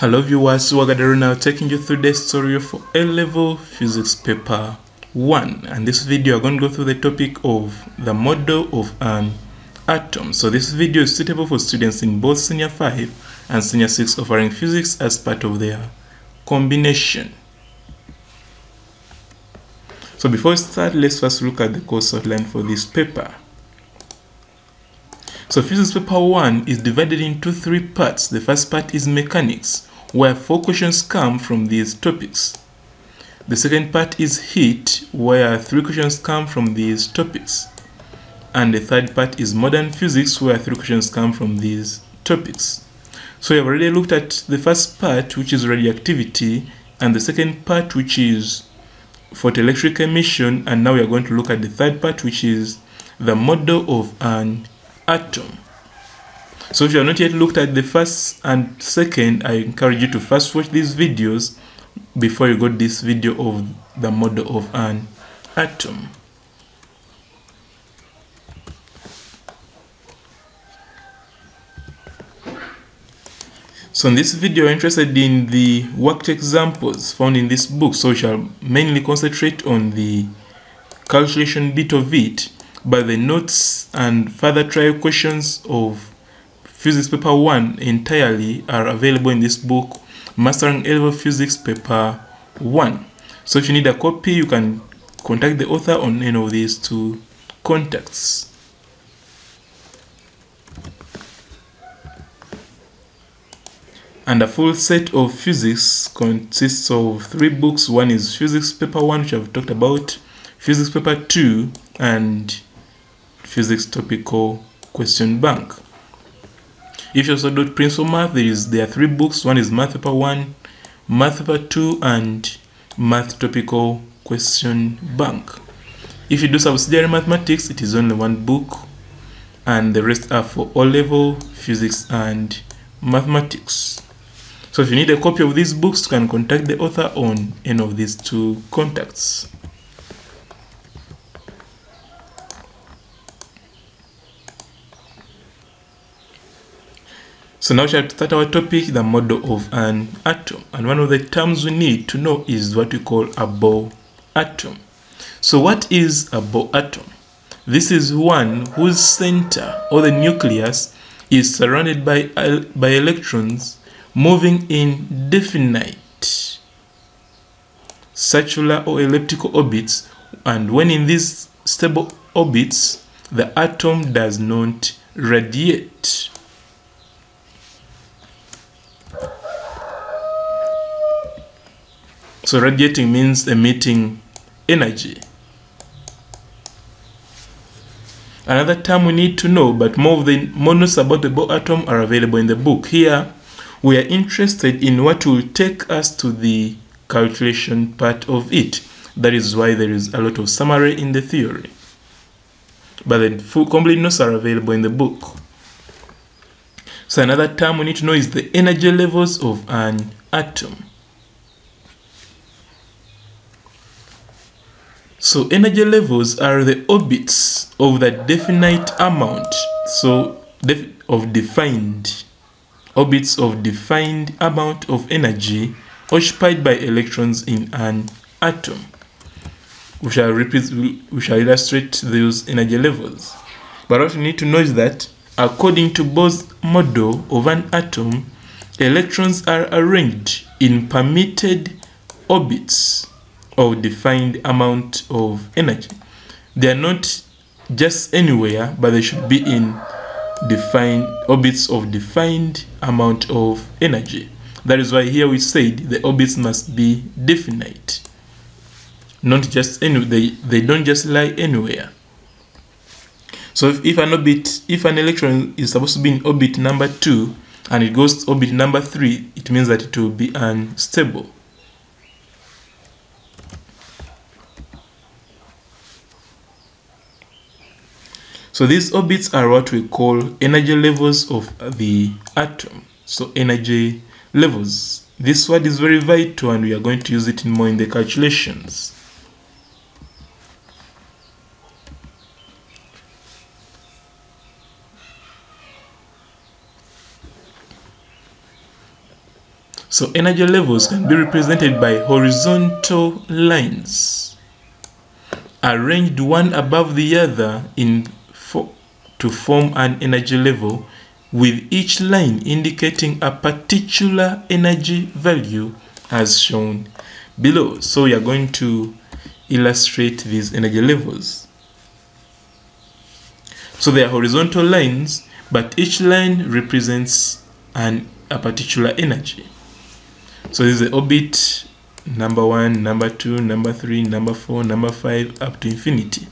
Hello viewers, Wagadaro now taking you through the story for A-level physics paper 1, and this video I'm going to go through the topic of the model of an atom. So this video is suitable for students in both senior 5 and senior 6 offering physics as part of their combination. So before we start, let's first look at the course outline for this paper. So physics paper 1 is divided into 3 parts. The first part is mechanics, where 4 questions come from these topics. The second part is heat, where 3 questions come from these topics. And the third part is modern physics, where 3 questions come from these topics. So we have already looked at the first part, which is radioactivity, and the second part, which is photoelectric emission, and now we are going to look at the third part, which is the model of an atom. So if you have not yet looked at the first and second, I encourage you to first watch these videos before you got this video of the model of an atom. So in this video, I'm interested in the worked examples found in this book, so we shall mainly concentrate on the calculation bit of it, but the notes and further trial questions of physics paper 1 entirely are available in this book, Mastering A-level Physics paper 1. So if you need a copy, you can contact the author on any of these 2 contacts. And a full set of physics consists of 3 books. One is physics paper 1, which I've talked about, physics paper 2, and physics topical question bank. If you also do principal math, there are 3 books. One is math paper 1, math paper 2, and math topical question bank. If you do subsidiary mathematics, it is only 1 book, and the rest are for O-level physics and mathematics. So if you need a copy of these books, you can contact the author on any of these 2 contacts. So now we shall start our topic, the model of an atom. And one of the terms we need to know is what we call a Bohr atom. So what is a Bohr atom? This is one whose center, or the nucleus, is surrounded by electrons moving in definite circular or elliptical orbits, and when in these stable orbits, the atom does not radiate. So radiating means emitting energy. Another term we need to know, but more of the notes about the Bohr atom are available in the book. Here, we are interested in what will take us to the calculation part of it. That is why there is a lot of summary in the theory. But the full complete notes are available in the book. So another term we need to know is the energy levels of an atom. So energy levels are the orbits of the definite amount, orbits of defined amount of energy occupied by electrons in an atom. We shall illustrate those energy levels. But what we need to know is that according to Bohr's model of an atom, electrons are arranged in permitted orbits of defined amount of energy. They are not just anywhere, but they should be in defined orbits of defined amount of energy. That is why here we said the orbits must be definite, not just anywhere. They don't just lie anywhere. So if an electron is supposed to be in orbit number 2 and it goes to orbit number 3, it means that it will be unstable. So these orbits are what we call energy levels of the atom. So energy levels. This word is very vital and we are going to use it more in the calculations. So energy levels can be represented by horizontal lines arranged one above the other to form an energy level, with each line indicating a particular energy value as shown below. So we are going to illustrate these energy levels. So they are horizontal lines, but each line represents a particular energy. So this is the orbit number 1, number 2, number 3, number 4, number 5, up to infinity.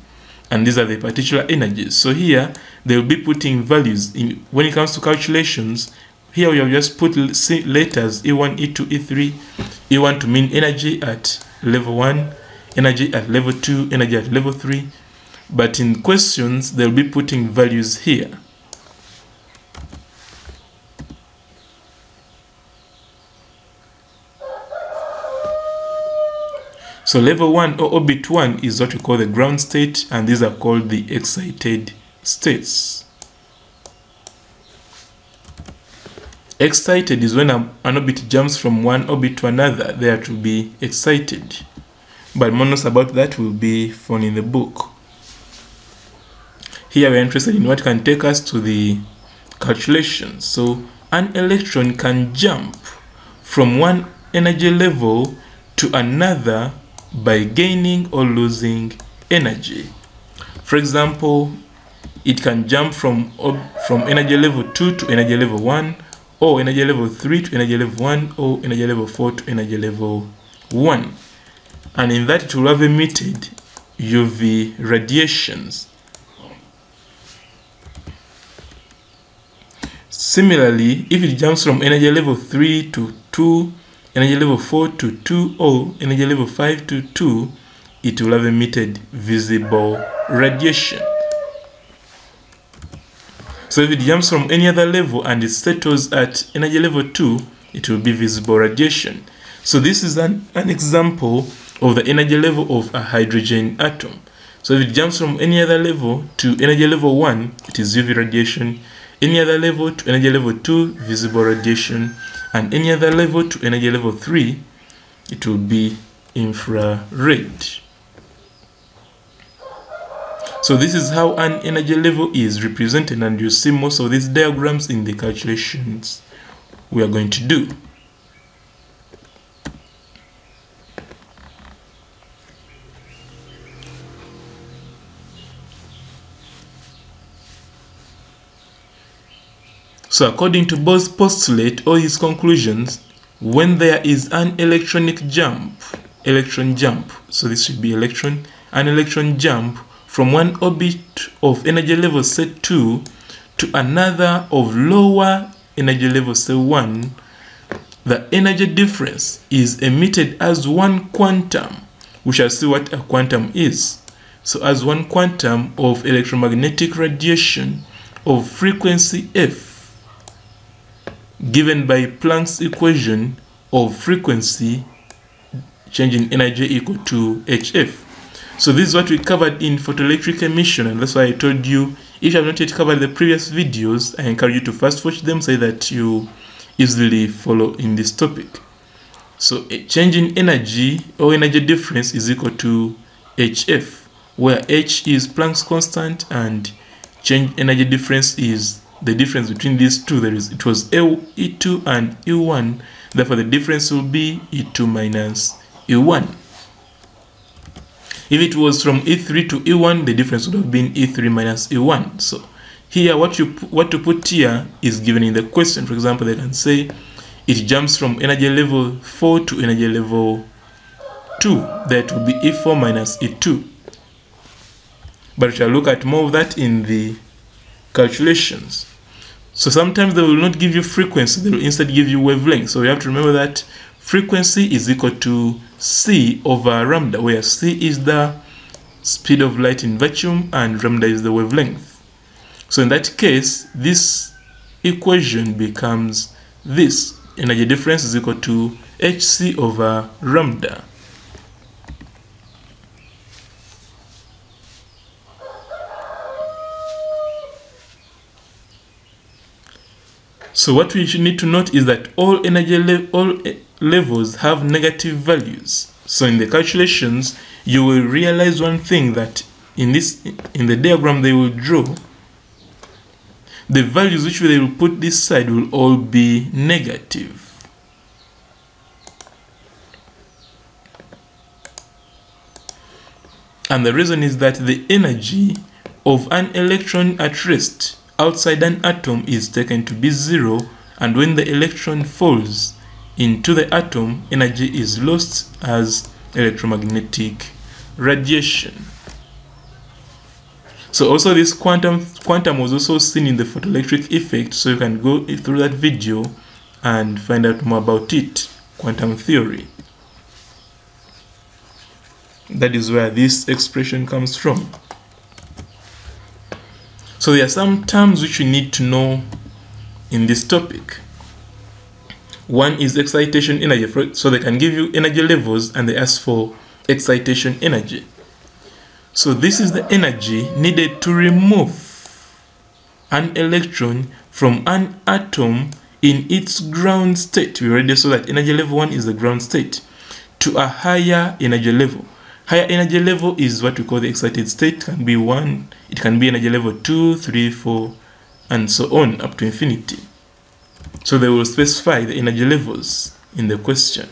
And these are the particular energies. So here they will be putting values in. When it comes to calculations, here we have just put letters E1, E2, E3. E1 to mean energy at level 1, energy at level 2, energy at level 3. But in questions, they'll be putting values here. So level 1 or orbit 1 is what we call the ground state, and these are called the excited states. Excited is when an orbit jumps from one orbit to another. They are to be excited. But more notes about that will be found in the book. Here we are interested in what can take us to the calculation. So an electron can jump from one energy level to another by gaining or losing energy. For example, it can jump from energy level 2 to energy level 1, or energy level 3 to energy level 1, or energy level 4 to energy level 1. And in that it will have emitted UV radiations. Similarly, if it jumps from energy level 3 to 2, energy level 4 to 2, or energy level 5 to 2, it will have emitted visible radiation. So if it jumps from any other level and it settles at energy level 2, it will be visible radiation. So this is an example of the energy level of a hydrogen atom. So if it jumps from any other level to energy level 1, it is UV radiation. Any other level to energy level 2, visible radiation. And any other level to energy level 3, it will be infrared. So this is how an energy level is represented, and you see most of these diagrams in the calculations we are going to do. So according to Bohr's postulate or his conclusions, when there is an electron jump, so this should be an electron jump from one orbit of energy level say 2 to another of lower energy level say 1, the energy difference is emitted as one quantum. We shall see what a quantum is. So as one quantum of electromagnetic radiation of frequency f, given by Planck's equation of frequency change in energy equal to hf. So this is what we covered in photoelectric emission, and that's why I told you, if you have not yet covered the previous videos, I encourage you to first watch them so that you easily follow in this topic. So a change in energy or energy difference is equal to hf, where h is Planck's constant and change energy difference is the difference between these two. It was E2 and E1, therefore the difference will be E2 minus E1. If it was from E3 to E1, the difference would have been E3 minus E1. So here what to put here is given in the question. For example, they can say it jumps from energy level 4 to energy level 2. That will be E4 minus E2. But we shall look at more of that in the calculations. So sometimes they will not give you frequency, they will instead give you wavelength. So you have to remember that frequency is equal to c over lambda, where c is the speed of light in vacuum and lambda is the wavelength. So in that case, this equation becomes this: energy difference is equal to hc over lambda. So what we should need to note is that all levels have negative values. So in the calculations, you will realize one thing, that in the diagram they will draw, the values which they will put this side will all be negative. And the reason is that the energy of an electron at rest outside an atom is taken to be 0, and when the electron falls into the atom, energy is lost as electromagnetic radiation. So also this quantum was also seen in the photoelectric effect, so you can go through that video and find out more about it, quantum theory. That is where this expression comes from. So there are some terms which you need to know in this topic. One is excitation energy. So they can give you energy levels and they ask for excitation energy. So this is the energy needed to remove an electron from an atom in its ground state. We already saw that energy level 1 is the ground state, to a higher energy level. Higher energy level is what we call the excited state. It can be 1, it can be energy level 2, 3, 4, and so on up to infinity. So they will specify the energy levels in the question.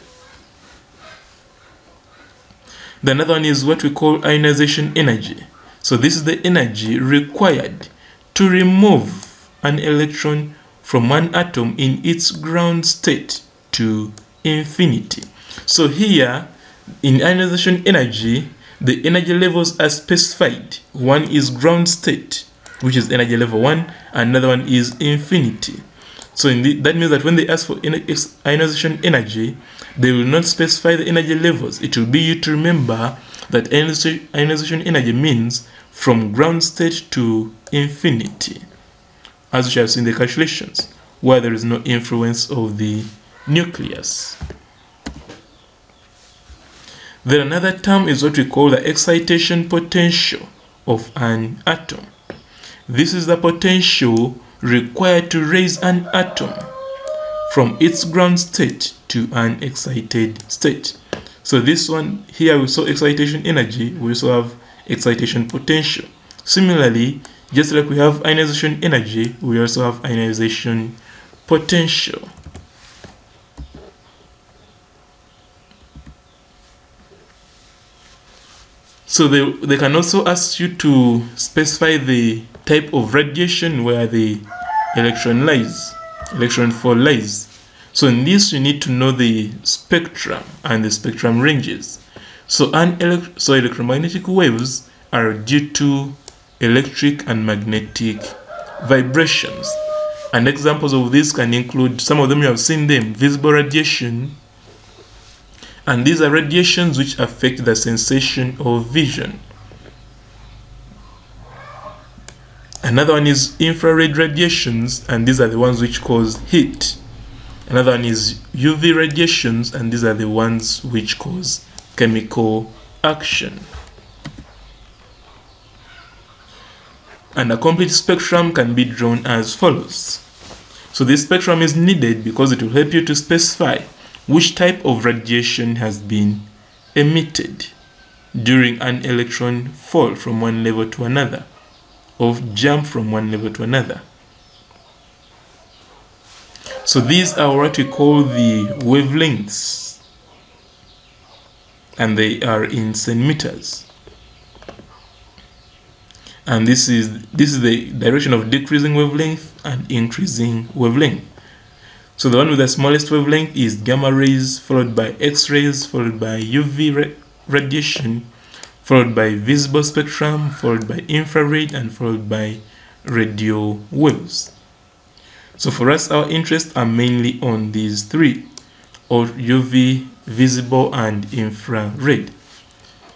The another one is what we call ionization energy. So this is the energy required to remove an electron from one atom in its ground state to infinity. So here, in ionization energy, the energy levels are specified. One is ground state, which is energy level 1, another one is infinity. So that means that when they ask for ionization energy, they will not specify the energy levels. It will be you to remember that ionization energy means from ground state to infinity, as we shall see in the calculations, where there is no influence of the nucleus. Then another term is what we call the excitation potential of an atom. This is the potential required to raise an atom from its ground state to an excited state. So this one here, we saw excitation energy, we also have excitation potential. Similarly, just like we have ionization energy, we also have ionization potential. So they can also ask you to specify the type of radiation where the electron fall lies. So in this, you need to know the spectrum and the spectrum ranges. So electromagnetic waves are due to electric and magnetic vibrations. And examples of this can include, some of them you have seen them, visible radiation. And these are radiations which affect the sensation of vision. Another one is infrared radiations, and these are the ones which cause heat. Another one is UV radiations, and these are the ones which cause chemical action. And a complete spectrum can be drawn as follows. So this spectrum is needed because it will help you to specify which type of radiation has been emitted during an electron fall from one level to another, or jump from one level to another. So these are what we call the wavelengths, and they are in centimeters. And this is the direction of decreasing wavelength and increasing wavelength. So the one with the smallest wavelength is gamma rays, followed by X-rays, followed by UV radiation, followed by visible spectrum, followed by infrared, and followed by radio waves. So for us, our interests are mainly on these three, or UV, visible, and infrared.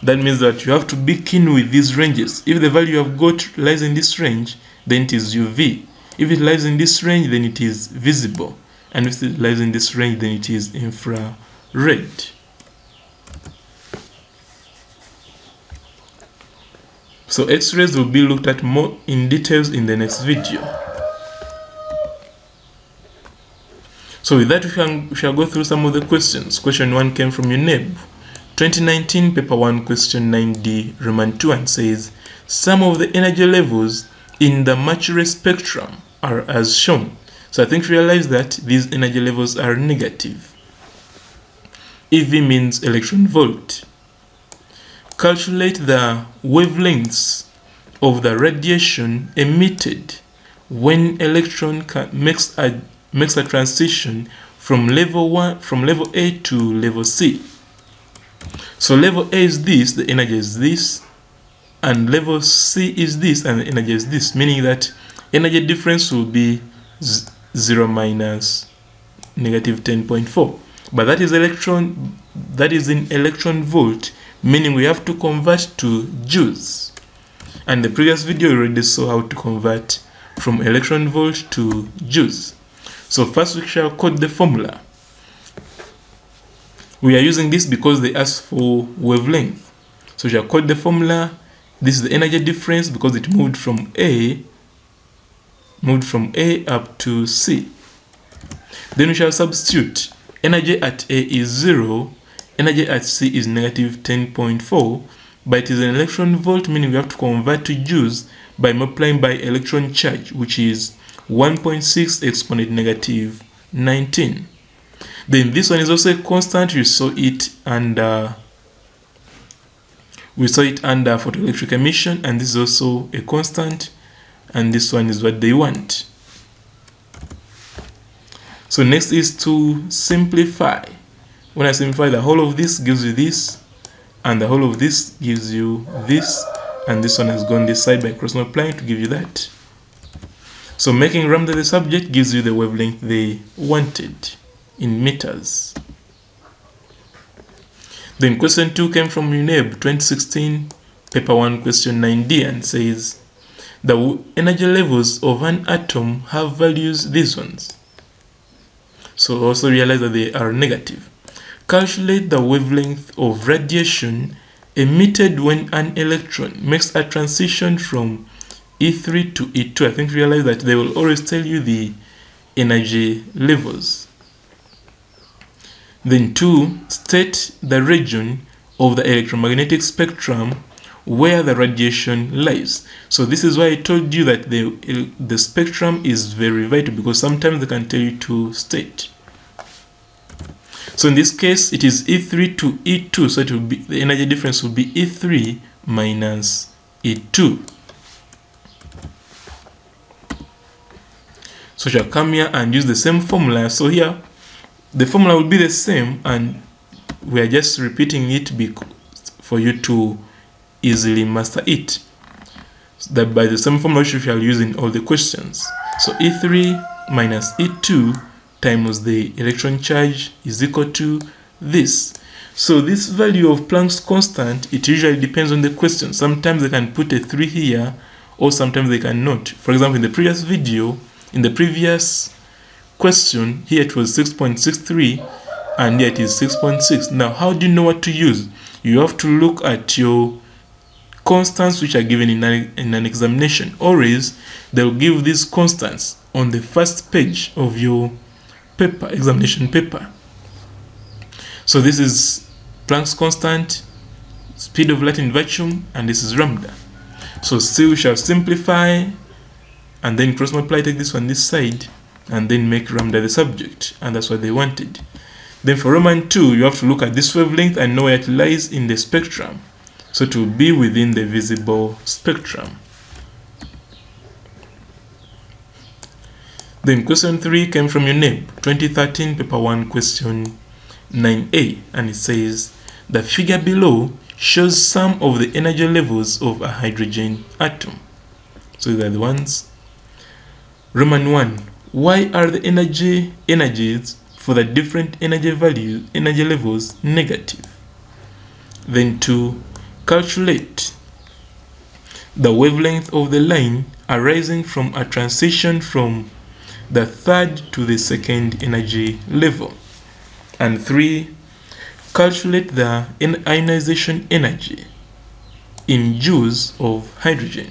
That means that you have to be keen with these ranges. If the value you have got lies in this range, then it is UV. If it lies in this range, then it is visible. And if it lies in this range, then it is infrared. So X-rays will be looked at more in details in the next video. So with that, we shall go through some of the questions. Question 1 came from UNEB 2019 paper 1 question 9D Roman 2 and says some of the energy levels in the Mercury spectrum are as shown. So I think realize that these energy levels are negative. EV means electron volt. Calculate the wavelengths of the radiation emitted when electron makes a transition from level A to level C. So level A is this, the energy is this, and level C is this, and the energy is this, meaning that energy difference will be 0 minus negative 10.4. But that is in electron volt, meaning we have to convert to joules. And the previous video we already saw how to convert from electron volt to joules. So first we shall code the formula. We are using this because they ask for wavelength. So we shall code the formula. This is the energy difference because it moved from A up to C. Then we shall substitute. Energy at A is 0, energy at C is negative 10.4, but it is an electron volt, meaning we have to convert to joules by multiplying by electron charge, which is 1.6 exponent negative 19. Then this one is also a constant. We saw it under photoelectric emission, and this is also a constant, and this one is what they want. So next is to simplify. When I simplify, the whole of this gives you this, and the whole of this gives you this, and this one has gone this side by cross multiplying to give you that. So making lambda the subject gives you the wavelength they wanted in meters. Then question 2 came from UNEB 2016 paper 1 question 9D and says the energy levels of an atom have values these ones. So also realize that they are negative. Calculate the wavelength of radiation emitted when an electron makes a transition from E3 to E2. I think realize that they will always tell you the energy levels. Then 2, state the region of the electromagnetic spectrum where the radiation lies. So this is why I told you that the spectrum is very vital, because sometimes they can tell you to state. So in this case, it is E3 to E2, so it will be, the energy difference will be E3 minus E2. So shall come here and use the same formula. So here, the formula will be the same, and we are just repeating it for you to easily master it. So that by the same formula which we shall use in all the questions. So E3 minus E2 times the electron charge is equal to this. So this value of Planck's constant, it usually depends on the question. Sometimes they can put a 3 here, or sometimes they cannot. For example, in the previous video, in the previous question, here it was 6.63 and here it is 6.6. Now, how do you know what to use? You have to look at your constants which are given in an examination, or else they'll give these constants on the first page of your paper, examination paper. So this is Planck's constant, speed of light in vacuum, and this is lambda. So still we shall simplify and then cross multiply, take this one this side, and then make lambda the subject, and that's what they wanted. Then for Roman 2, you have to look at this wavelength and know where it lies in the spectrum. So to be within the visible spectrum. Then question 3 came from UNEB 2013 paper 1 question 9A, and it says the figure below shows some of the energy levels of a hydrogen atom. So these are the ones. Roman 1, why are the energies for the different energy levels negative? Then 2, calculate the wavelength of the line arising from a transition from the third to the second energy level. And 3, calculate the ionization energy in joules of hydrogen.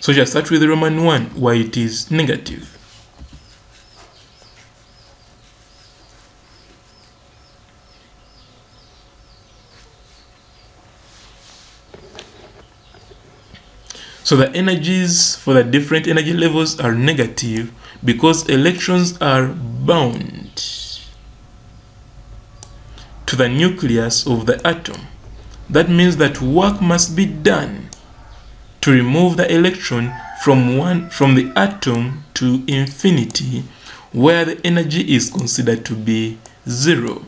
So just start with Roman 1, why it is negative. So the energies for the different energy levels are negative because electrons are bound to the nucleus of the atom. That means that work must be done to remove the electron from the atom to infinity, where the energy is considered to be 0.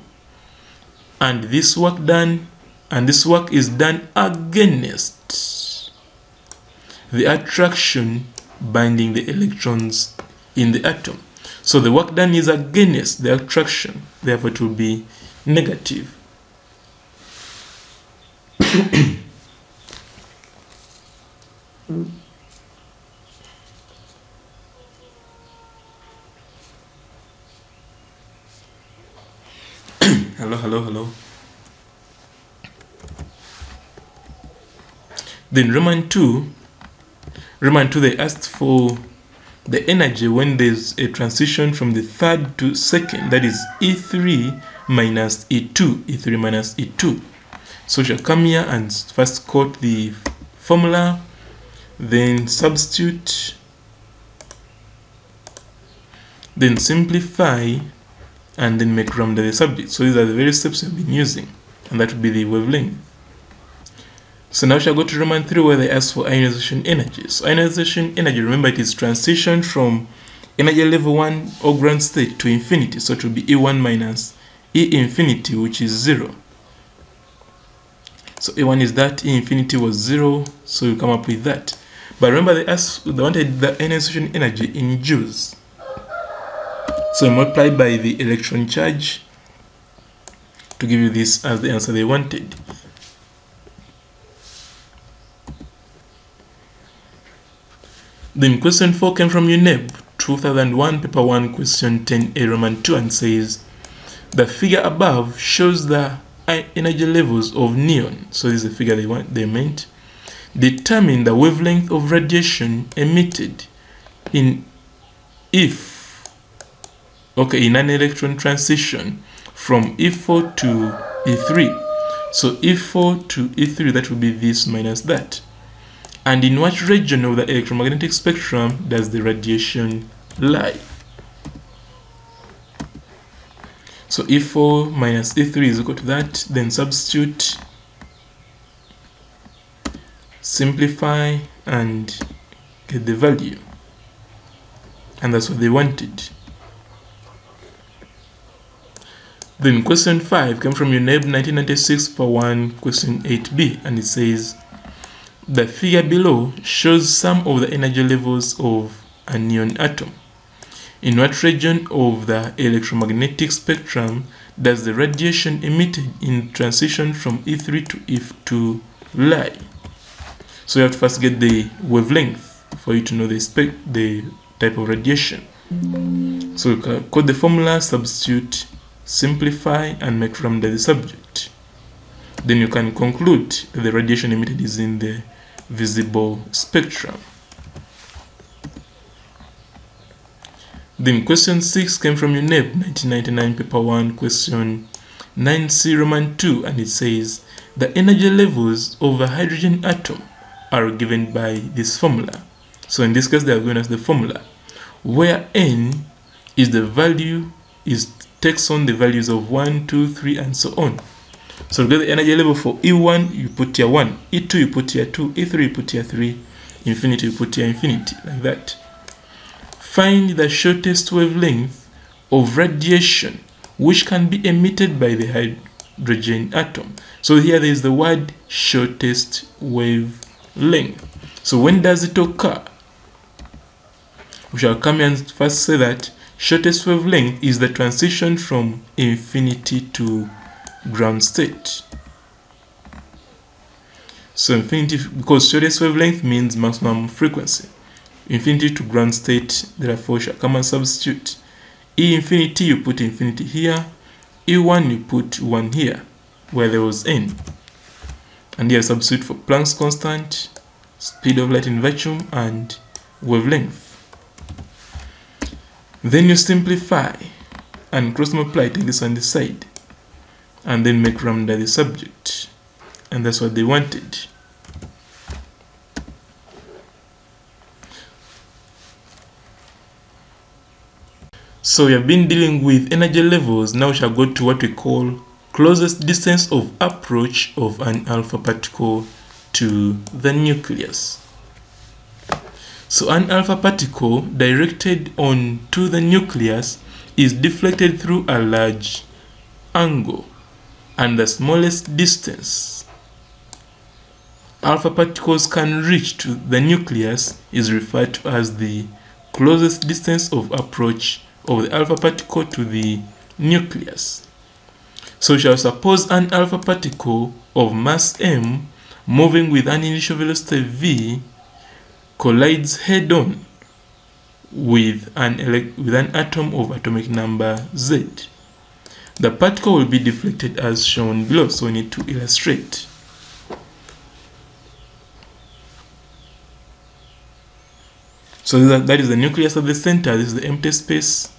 And this work is done against the attraction binding the electrons in the atom. So the work done is against the attraction, therefore it will be negative. Hello. Then Roman 2, they asked for the energy when there's a transition from the third to second, that is E3 minus E2. So shall come here and first quote the formula, then substitute, then simplify, and then make random the subject. So these are the various steps we've been using, and that will be the wavelength. So now we shall go to Roman 3, where they ask for ionization energy. So ionization energy, remember, it is transition from energy level 1 or ground state to infinity. So it will be E1 minus E infinity, which is 0. So E1 is that, E infinity was 0, so you come up with that. But remember, they wanted the ionization energy in joules. So multiply by the electron charge to give you this as the answer they wanted. Then question 4 came from UNEB 2001, paper 1, question 10A, Roman 2, and says, the figure above shows the energy levels of neon. So this is the figure they meant. Determine the wavelength of radiation emitted in an electron transition from E4 to E3. So E4 to E3, that will be this minus that. And in what region of the electromagnetic spectrum does the radiation lie? So E4 minus E3 is equal to that. Then substitute, simplify, and get the value. And that's what they wanted. Then question 5 came from UNEB 1996 for 1, question 8b, and it says, the figure below shows some of the energy levels of a neon atom. In what region of the electromagnetic spectrum does the radiation emitted in transition from E3 to E2 lie? So you have to first get the wavelength for you to know the type of radiation. So you can quote the formula, substitute, simplify, and make from the subject. Then you can conclude that the radiation emitted is in the visible spectrum. Then question 6 came from UNEB 1999, paper 1, question 9C, Roman 2, and it says the energy levels of a hydrogen atom are given by this formula. So in this case, they are given us the formula, where N is the value, takes on the values of 1, 2, 3, and so on. So to get the energy level for E1, you put here 1, E2 you put here 2, E3 you put here 3, infinity you put here infinity, like that. Find the shortest wavelength of radiation which can be emitted by the hydrogen atom. So here there is the word shortest wavelength. So when does it occur? We shall come here and first say that shortest wavelength is the transition from infinity to ground state. So infinity, because shortest wavelength means maximum frequency. Infinity to ground state, therefore shall come and substitute. E infinity, you put infinity here. E1, you put 1 here, where there was N. And here substitute for Planck's constant, speed of light in vacuum, and wavelength. Then you simplify and cross multiply, take this on the side, and then make lambda the subject, and that's what they wanted. So we have been dealing with energy levels. Now we shall go to what we call closest distance of approach of an alpha particle to the nucleus. So an alpha particle directed on to the nucleus is deflected through a large angle, and the smallest distance alpha particles can reach to the nucleus is referred to as the closest distance of approach of the alpha particle to the nucleus. So we shall suppose an alpha particle of mass m moving with an initial velocity v collides head-on with an atom of atomic number z. The particle will be deflected as shown below, so we need to illustrate. So that is the nucleus at the center, this is the empty space.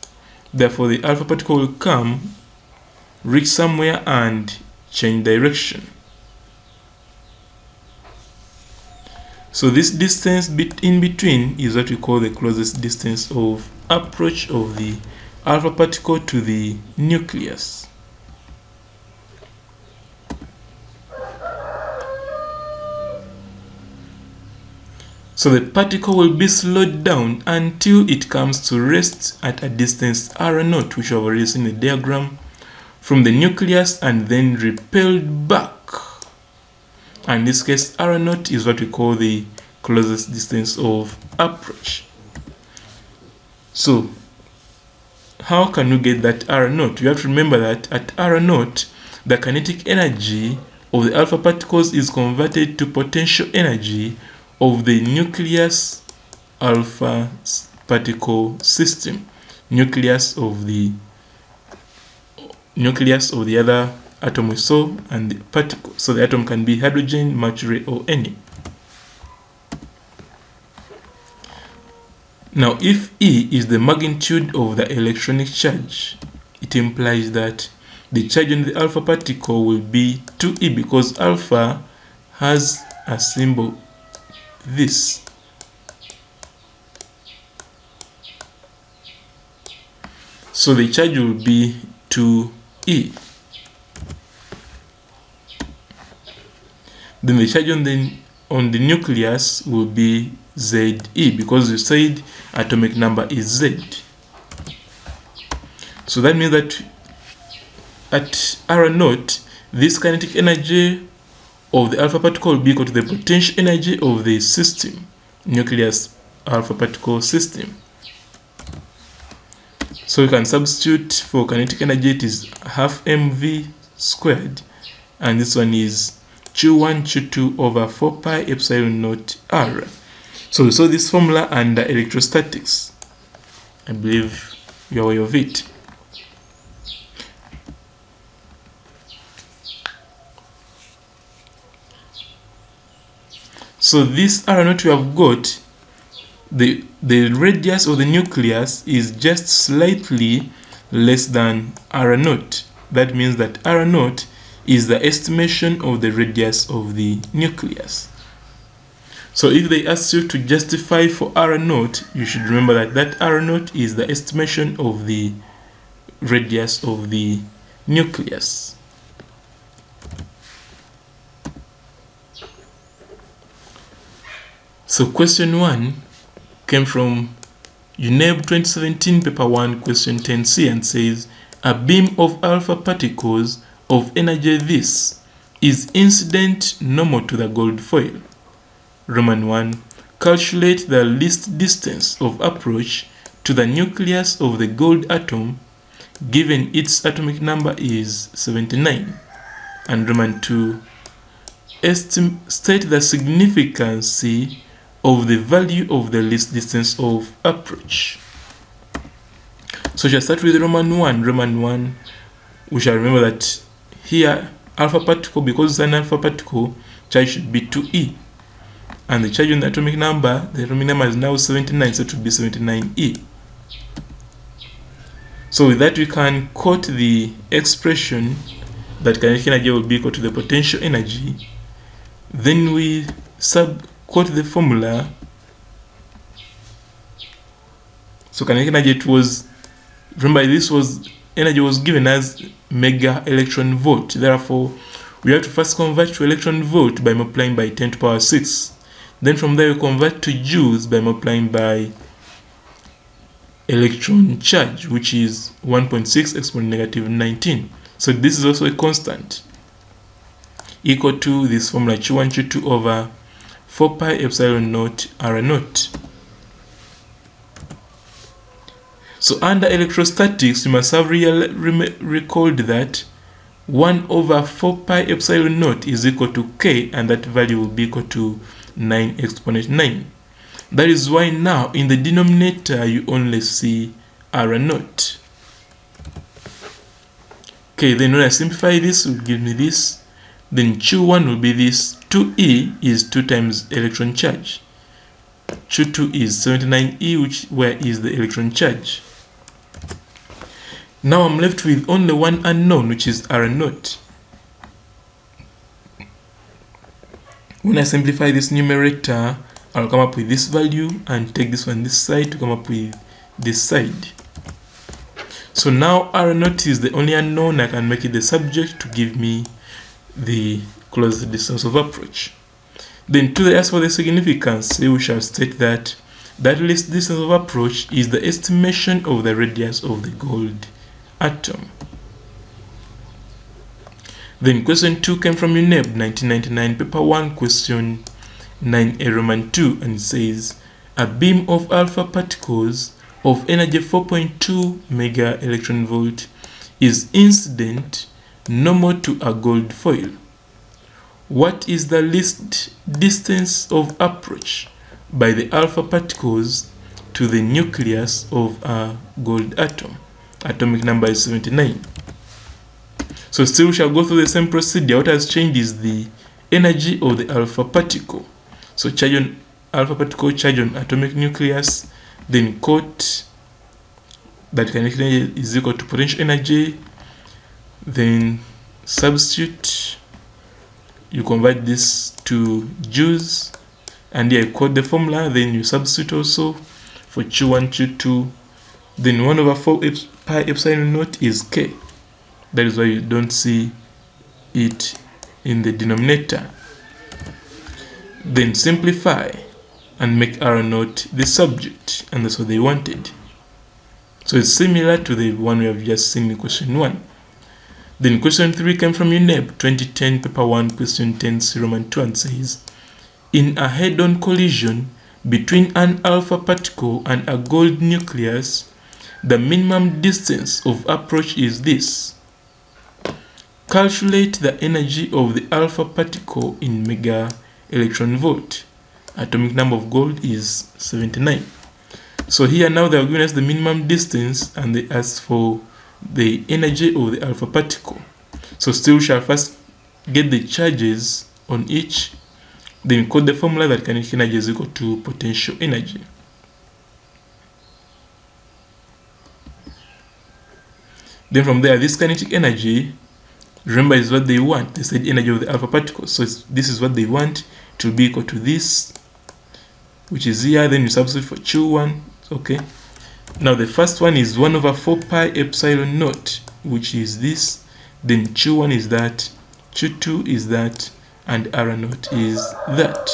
Therefore the alpha particle will come, reach somewhere and change direction. So this distance in between is what we call the closest distance of approach of the alpha particle to the nucleus. So the particle will be slowed down until it comes to rest at a distance r0, which we have already seen in the diagram, from the nucleus, and then repelled back. And in this case, r0 is what we call the closest distance of approach. So how can we get that r0? You have to remember that at r0, the kinetic energy of the alpha particles is converted to potential energy of the nucleus alpha particle system, nucleus of the other atom we saw, and the particle. So the atom can be hydrogen, mercury, or any. Now if E is the magnitude of the electronic charge, it implies that the charge on the alpha particle will be 2e, because alpha has a symbol this. So the charge will be 2e. Then the charge on the nucleus will be Ze, because you said atomic number is Z. So that means that at r0, this kinetic energy of the alpha particle will be equal to the potential energy of the system, nucleus alpha particle system. So we can substitute for kinetic energy, it is half mv squared, and this one is Q1 Q2 over 4 pi epsilon naught r. So we saw this formula under electrostatics. I believe you're aware of it. So this r0 we have got, the radius of the nucleus is just slightly less than r0. That means that r0 is the estimation of the radius of the nucleus. So if they ask you to justify for r0, you should remember that that r0 is the estimation of the radius of the nucleus. So question 1 came from UNEB 2017 paper 1 question 10c and says a beam of alpha particles of energy this is incident normal to the gold foil. Roman 1. Calculate the least distance of approach to the nucleus of the gold atom given its atomic number is 79. And Roman 2. State the significance of the value of the least distance of approach. So we shall start with Roman 1. Roman 1, we shall remember that here alpha particle, because it's an alpha particle, charge should be 2e. and the charge on the atomic number is now 79, so it will be 79e. So with that we can quote the expression that kinetic energy will be equal to the potential energy. Then we quote the formula. So kinetic energy, it was, remember this was, energy was given as mega electron volt. Therefore, we have to first convert to electron volt by multiplying by 10 to the power 6. Then from there we convert to joules by multiplying by electron charge, which is 1.6 exponent negative 19. So this is also a constant, equal to this formula Q1 Q2 over 4 pi epsilon naught R naught. So under electrostatics, you must have recalled that 1 over 4 pi epsilon naught is equal to K, and that value will be equal to 9 exponent 9. That is why now in the denominator you only see R naught. Okay, then when I simplify this, it will give me this. Then Q1 will be this. 2e is 2 times electron charge. Q2 is 79e, where is the electron charge. Now I'm left with only one unknown, which is R naught. When I simplify this numerator, I'll come up with this value and take this one this side to come up with this side. So now R naught is the only unknown. I can make it the subject to give me the closest distance of approach. Then to ask for the significance, we shall state that that least distance of approach is the estimation of the radius of the gold atom. Then question 2 came from UNEB 1999, paper 1, question 9A Roman 2, and it says a beam of alpha particles of energy 4.2 mega electron volt is incident normal to a gold foil. What is the least distance of approach by the alpha particles to the nucleus of a gold atom? Atomic number is 79. So still we shall go through the same procedure. What has changed is the energy of the alpha particle. So charge on alpha particle, charge on atomic nucleus, then quote that kinetic energy is equal to potential energy, then substitute, you convert this to joules, and here you quote the formula, then you substitute also for Q1, Q2, then 1 over 4 pi epsilon naught is K. That is why you don't see it in the denominator. Then simplify and make R naught the subject, and that's what they wanted. So it's similar to the one we have just seen in question 1. Then question 3 came from UNEB 2010, paper 1, question 10, Roman 2, and says, in a head-on collision between an alpha particle and a gold nucleus, the minimum distance of approach is this. Calculate the energy of the alpha particle in mega electron volt. Atomic number of gold is 79. So here now they are giving us the minimum distance, and they ask for the energy of the alpha particle. So still we shall first get the charges on each, then quote the formula that kinetic energy is equal to potential energy. Then from there, this kinetic energy, remember, is what they want. They said energy of the alpha particle. So this is what they want. It will be equal to this, which is here. Then you substitute for Q1. Okay. Now the first one is 1 over 4 pi epsilon naught, which is this. Then Q1 is that, Q2 is that, and R naught is that.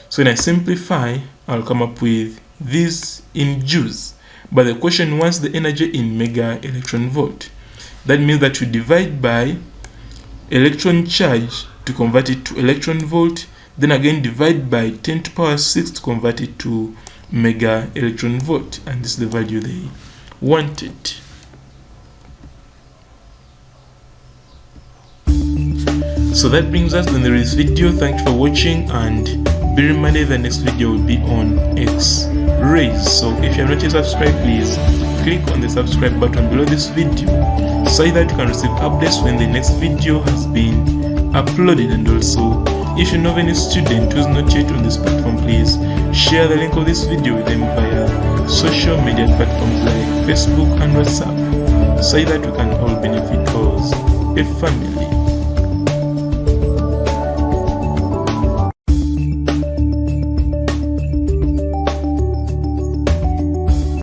So when I simplify, I'll come up with this in joules. But the question wants the energy in mega electron volt. That means that you divide by electron charge to convert it to electron volt, then again divide by 10 to the power 6 to convert it to mega electron volt, and this is the value they wanted. So that brings us to the end of this video. Thanks for watching, and be reminded the next video will be on X-rays. So if you have not yet subscribed, please click on the subscribe button below this video so that you can receive updates when the next video has been uploaded, and also If you know of any student who's not yet on this platform, please share the link of this video with them via social media platforms like Facebook and WhatsApp, so that we can all benefit as a family.